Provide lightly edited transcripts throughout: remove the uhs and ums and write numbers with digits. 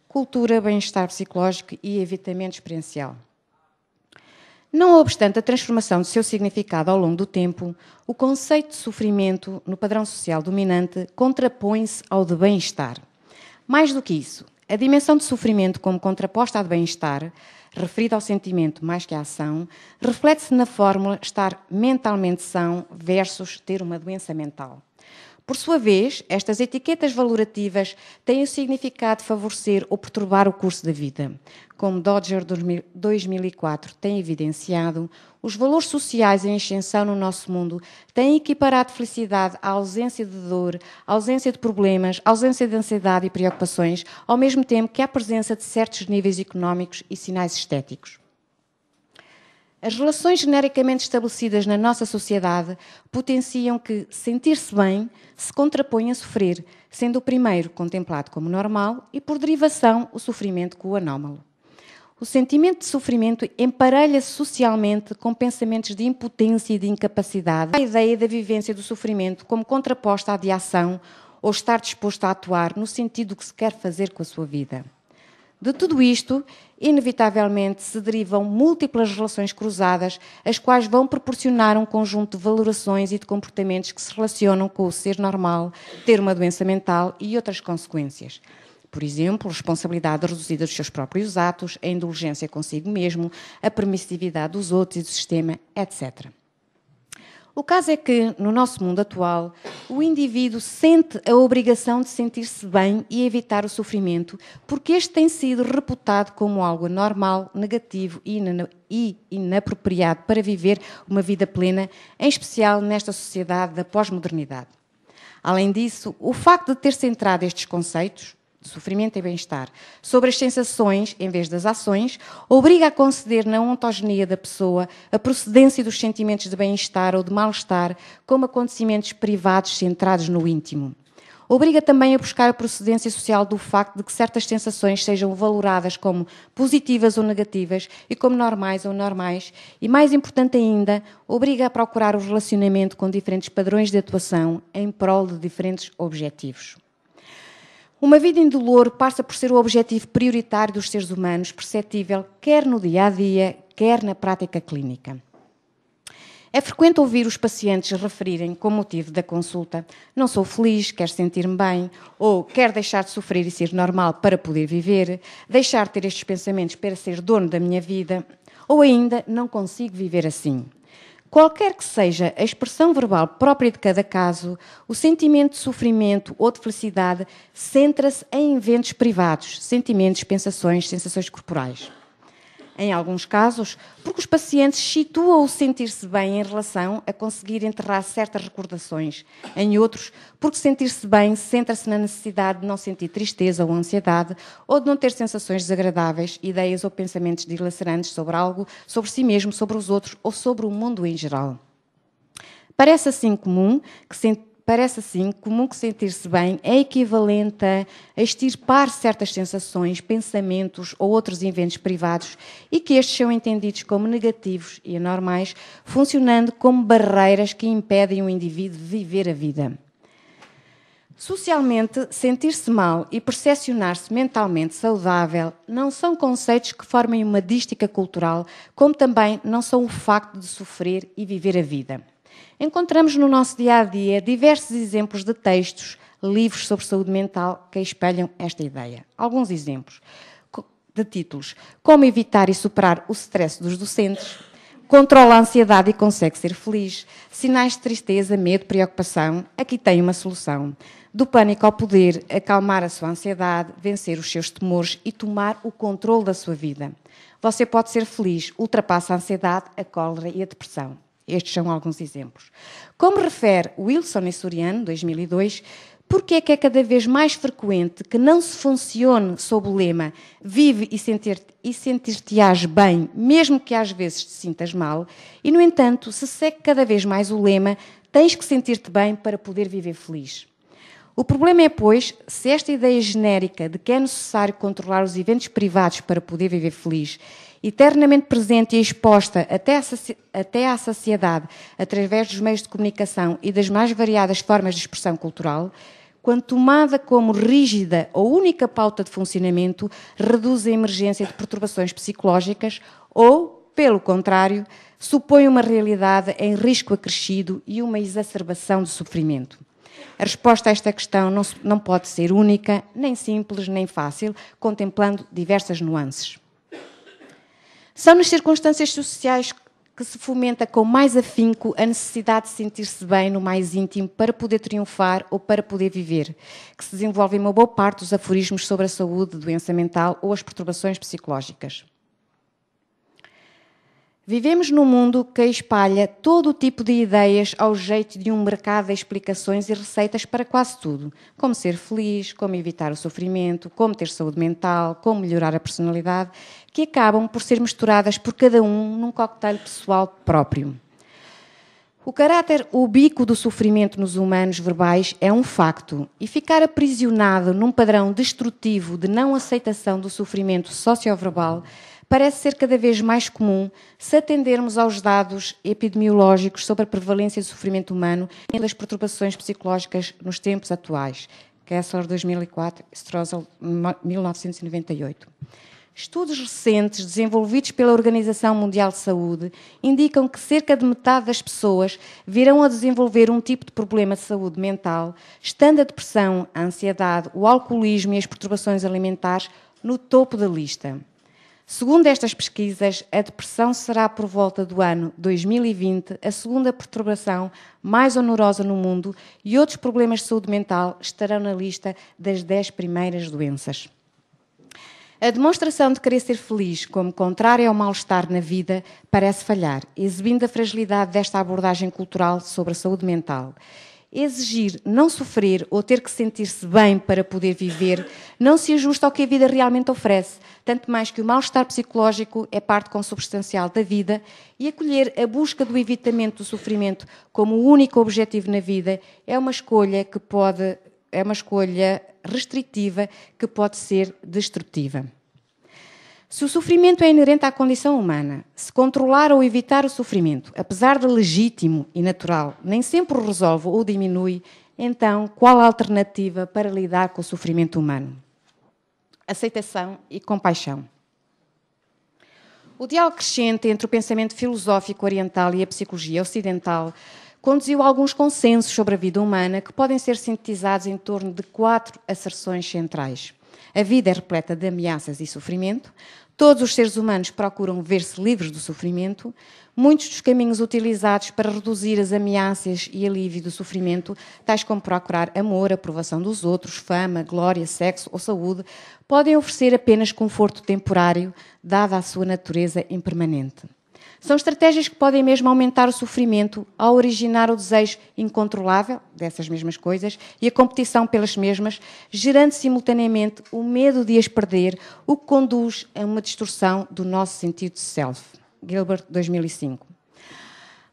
cultura, bem-estar psicológico e evitamento experiencial. Não obstante a transformação de seu significado ao longo do tempo, o conceito de sofrimento no padrão social dominante contrapõe-se ao de bem-estar. Mais do que isso, a dimensão de sofrimento como contraposta à de bem-estar, referida ao sentimento mais que à ação, reflete-se na fórmula estar mentalmente são versus ter uma doença mental. Por sua vez, estas etiquetas valorativas têm o significado de favorecer ou perturbar o curso da vida. Como Dodger 2004 tem evidenciado, os valores sociais em ascensão no nosso mundo têm equiparado felicidade à ausência de dor, à ausência de problemas, à ausência de ansiedade e preocupações, ao mesmo tempo que à presença de certos níveis económicos e sinais estéticos. As relações genericamente estabelecidas na nossa sociedade potenciam que sentir-se bem se contrapõe a sofrer, sendo o primeiro contemplado como normal e, por derivação, o sofrimento como anómalo. O sentimento de sofrimento emparelha-se socialmente com pensamentos de impotência e de incapacidade. A ideia da vivência do sofrimento como contraposta à de ação ou estar disposto a atuar no sentido do que se quer fazer com a sua vida. De tudo isto, inevitavelmente, se derivam múltiplas relações cruzadas, as quais vão proporcionar um conjunto de valorações e de comportamentos que se relacionam com o ser normal, ter uma doença mental e outras consequências. Por exemplo, responsabilidade reduzida dos seus próprios atos, a indulgência consigo mesmo, a permissividade dos outros e do sistema, etc. O caso é que, no nosso mundo atual, o indivíduo sente a obrigação de sentir-se bem e evitar o sofrimento, porque este tem sido reputado como algo anormal, negativo e inapropriado para viver uma vida plena, em especial nesta sociedade da pós-modernidade. Além disso, o facto de ter centrado estes conceitos, de sofrimento e bem-estar, sobre as sensações em vez das ações, obriga a conceder na ontogenia da pessoa a procedência dos sentimentos de bem-estar ou de mal-estar como acontecimentos privados centrados no íntimo. Obriga também a buscar a procedência social do facto de que certas sensações sejam valoradas como positivas ou negativas e como normais ou normais e, mais importante ainda, obriga a procurar o relacionamento com diferentes padrões de atuação em prol de diferentes objetivos. Uma vida indolor passa por ser o objetivo prioritário dos seres humanos, perceptível quer no dia-a-dia, quer na prática clínica. É frequente ouvir os pacientes referirem, como motivo da consulta, não sou feliz, quero sentir-me bem, ou quero deixar de sofrer e ser normal para poder viver, deixar de ter estes pensamentos para ser dono da minha vida, ou ainda, não consigo viver assim. Qualquer que seja a expressão verbal própria de cada caso, o sentimento de sofrimento ou de felicidade centra-se em eventos privados, sentimentos, sensações corporais. Em alguns casos, porque os pacientes situam o sentir-se bem em relação a conseguir enterrar certas recordações. Em outros, porque sentir-se bem centra-se na necessidade de não sentir tristeza ou ansiedade, ou de não ter sensações desagradáveis, ideias ou pensamentos dilacerantes sobre algo, sobre si mesmo, sobre os outros ou sobre o mundo em geral. Parece assim comum que sentir-se bem é equivalente a extirpar certas sensações, pensamentos ou outros eventos privados e que estes são entendidos como negativos e anormais, funcionando como barreiras que impedem o indivíduo de viver a vida. Socialmente, sentir-se mal e percepcionar-se mentalmente saudável não são conceitos que formem uma dística cultural, como também não são o facto de sofrer e viver a vida. Encontramos no nosso dia-a-dia diversos exemplos de textos, livros sobre saúde mental que espelham esta ideia. Alguns exemplos de títulos: Como evitar e superar o stress dos docentes, Controla a ansiedade e consegue ser feliz, Sinais de tristeza, medo, preocupação, aqui tem uma solução. Do pânico ao poder, acalmar a sua ansiedade, vencer os seus temores e tomar o controle da sua vida. Você pode ser feliz, ultrapassa a ansiedade, a cólera e a depressão. Estes são alguns exemplos. Como refere Wilson e Soriano, 2002, porque é que é cada vez mais frequente que não se funcione sob o lema vive e sentir-te-ás bem, mesmo que às vezes te sintas mal, e, no entanto, se segue cada vez mais o lema tens que sentir-te bem para poder viver feliz. O problema é, pois, se esta ideia genérica de que é necessário controlar os eventos privados para poder viver feliz, eternamente presente e exposta até à saciedade através dos meios de comunicação e das mais variadas formas de expressão cultural, quando tomada como rígida ou única pauta de funcionamento, reduz a emergência de perturbações psicológicas ou, pelo contrário, supõe uma realidade em risco acrescido e uma exacerbação do sofrimento. A resposta a esta questão não pode ser única, nem simples, nem fácil, contemplando diversas nuances. São nas circunstâncias sociais que se fomenta com mais afinco a necessidade de sentir-se bem no mais íntimo para poder triunfar ou para poder viver, que se desenvolvem uma boa parte dos aforismos sobre a saúde, doença mental ou as perturbações psicológicas. Vivemos num mundo que espalha todo o tipo de ideias ao jeito de um mercado de explicações e receitas para quase tudo. Como ser feliz, como evitar o sofrimento, como ter saúde mental, como melhorar a personalidade, que acabam por ser misturadas por cada um num coquetel pessoal próprio. O caráter ubíquo do sofrimento nos humanos verbais é um facto, e ficar aprisionado num padrão destrutivo de não aceitação do sofrimento socioverbal parece ser cada vez mais comum se atendermos aos dados epidemiológicos sobre a prevalência do sofrimento humano e das perturbações psicológicas nos tempos atuais. Kessler, 2004, Stroessel, 1998. Estudos recentes desenvolvidos pela Organização Mundial de Saúde indicam que cerca de metade das pessoas virão a desenvolver um tipo de problema de saúde mental, estando a depressão, a ansiedade, o alcoolismo e as perturbações alimentares no topo da lista. Segundo estas pesquisas, a depressão será, por volta do ano 2020, a segunda perturbação mais onerosa no mundo e outros problemas de saúde mental estarão na lista das 10 primeiras doenças. A demonstração de querer ser feliz como contrária ao mal-estar na vida parece falhar, exibindo a fragilidade desta abordagem cultural sobre a saúde mental. Exigir não sofrer ou ter que sentir-se bem para poder viver não se ajusta ao que a vida realmente oferece, tanto mais que o mal-estar psicológico é parte consubstancial da vida e acolher a busca do evitamento do sofrimento como o único objetivo na vida é uma escolha restritiva que pode ser destrutiva. Se o sofrimento é inerente à condição humana, se controlar ou evitar o sofrimento, apesar de legítimo e natural, nem sempre o resolve ou diminui, então qual a alternativa para lidar com o sofrimento humano? Aceitação e compaixão. O diálogo crescente entre o pensamento filosófico oriental e a psicologia ocidental conduziu a alguns consensos sobre a vida humana que podem ser sintetizados em torno de 4 asserções centrais. A vida é repleta de ameaças e sofrimento. Todos os seres humanos procuram ver-se livres do sofrimento. Muitos dos caminhos utilizados para reduzir as ameaças e alívio do sofrimento, tais como procurar amor, aprovação dos outros, fama, glória, sexo ou saúde, podem oferecer apenas conforto temporário, dada a sua natureza impermanente. São estratégias que podem mesmo aumentar o sofrimento ao originar o desejo incontrolável dessas mesmas coisas e a competição pelas mesmas, gerando simultaneamente o medo de as perder, o que conduz a uma distorção do nosso sentido de self. Gilbert, 2005.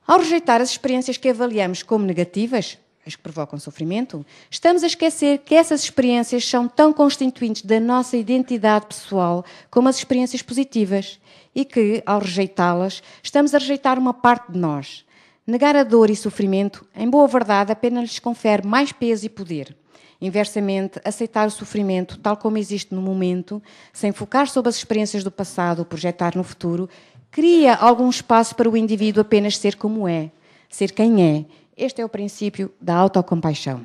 Ao rejeitar as experiências que avaliamos como negativas, as que provocam sofrimento, estamos a esquecer que essas experiências são tão constituintes da nossa identidade pessoal como as experiências positivas e que, ao rejeitá-las, estamos a rejeitar uma parte de nós. Negar a dor e sofrimento, em boa verdade, apenas lhes confere mais peso e poder. Inversamente, aceitar o sofrimento tal como existe no momento, sem focar sobre as experiências do passado ou projetar no futuro, cria algum espaço para o indivíduo apenas ser como é, ser quem é. Este é o princípio da autocompaixão.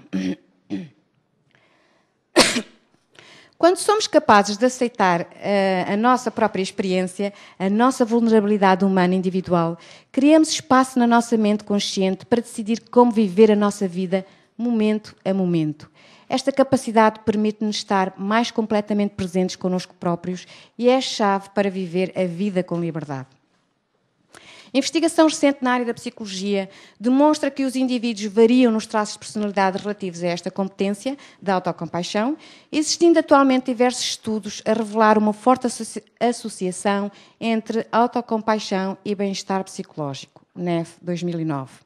Quando somos capazes de aceitar a nossa própria experiência, a nossa vulnerabilidade humana individual, criamos espaço na nossa mente consciente para decidir como viver a nossa vida momento a momento. Esta capacidade permite-nos estar mais completamente presentes connosco próprios e é a chave para viver a vida com liberdade. A investigação recente na área da psicologia demonstra que os indivíduos variam nos traços de personalidade relativos a esta competência da autocompaixão, existindo atualmente diversos estudos a revelar uma forte associação entre autocompaixão e bem-estar psicológico, NEF 2009.